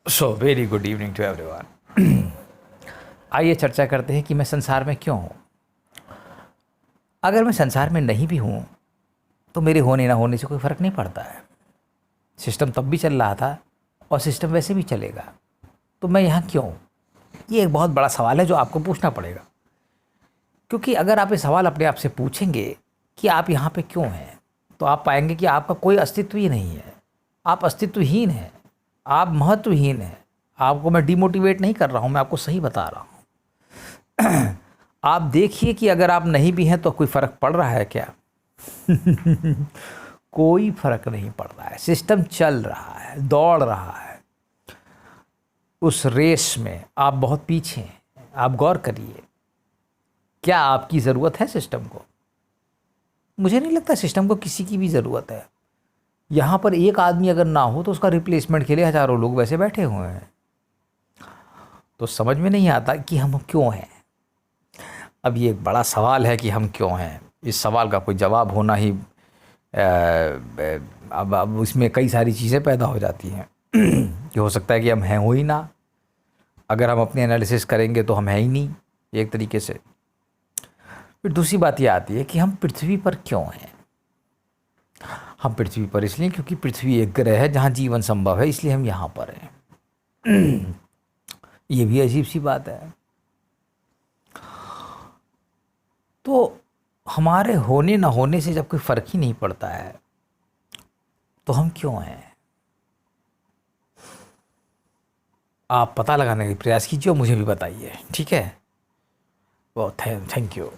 So very good evening to everyone. आइए चर्चा करते हैं कि मैं संसार में क्यों हूँ। अगर मैं संसार में नहीं भी हूँ तो मेरे होने ना होने से कोई फ़र्क नहीं पड़ता है। सिस्टम तब भी चल रहा था और सिस्टम वैसे भी चलेगा, तो मैं यहाँ क्यों हूँ? ये एक बहुत बड़ा सवाल है जो आपको पूछना पड़ेगा, क्योंकि अगर आप ये सवाल अपने आप से पूछेंगे कि आप यहाँ पे क्यों हैं, तो आप पाएंगे कि आपका कोई अस्तित्व ही नहीं है। आप अस्तित्वहीन हैं, आप महत्वहीन हैं। आपको मैं डिमोटिवेट नहीं कर रहा हूँ, मैं आपको सही बता रहा हूँ। आप देखिए कि अगर आप नहीं भी हैं तो कोई फ़र्क पड़ रहा है क्या? कोई फ़र्क नहीं पड़ रहा है। सिस्टम चल रहा है, दौड़ रहा है। उस रेस में आप बहुत पीछे हैं। आप गौर करिए, क्या आपकी ज़रूरत है सिस्टम को? मुझे नहीं लगता सिस्टम को किसी की भी ज़रूरत है। यहाँ पर एक आदमी अगर ना हो तो उसका रिप्लेसमेंट के लिए हज़ारों लोग वैसे बैठे हुए हैं। तो समझ में नहीं आता कि हम क्यों हैं। अब ये एक बड़ा सवाल है कि हम क्यों हैं। इस सवाल का कोई जवाब होना ही अब इसमें कई सारी चीज़ें पैदा हो जाती हैं। कि हो सकता है कि हम हैं हो ही ना। अगर हम अपनी एनालिसिस करेंगे तो हम हैं ही नहीं एक तरीके से। फिर दूसरी बात ये आती है कि हम पृथ्वी पर क्यों हैं। हम पृथ्वी पर इसलिए क्योंकि पृथ्वी एक ग्रह है जहाँ जीवन संभव है, इसलिए हम यहाँ पर हैं। ये भी अजीब सी बात है। तो हमारे होने ना होने से जब कोई फ़र्क ही नहीं पड़ता है तो हम क्यों हैं? आप पता लगाने का प्रयास कीजिए और मुझे भी बताइए, ठीक है? बहुत थैंक यू।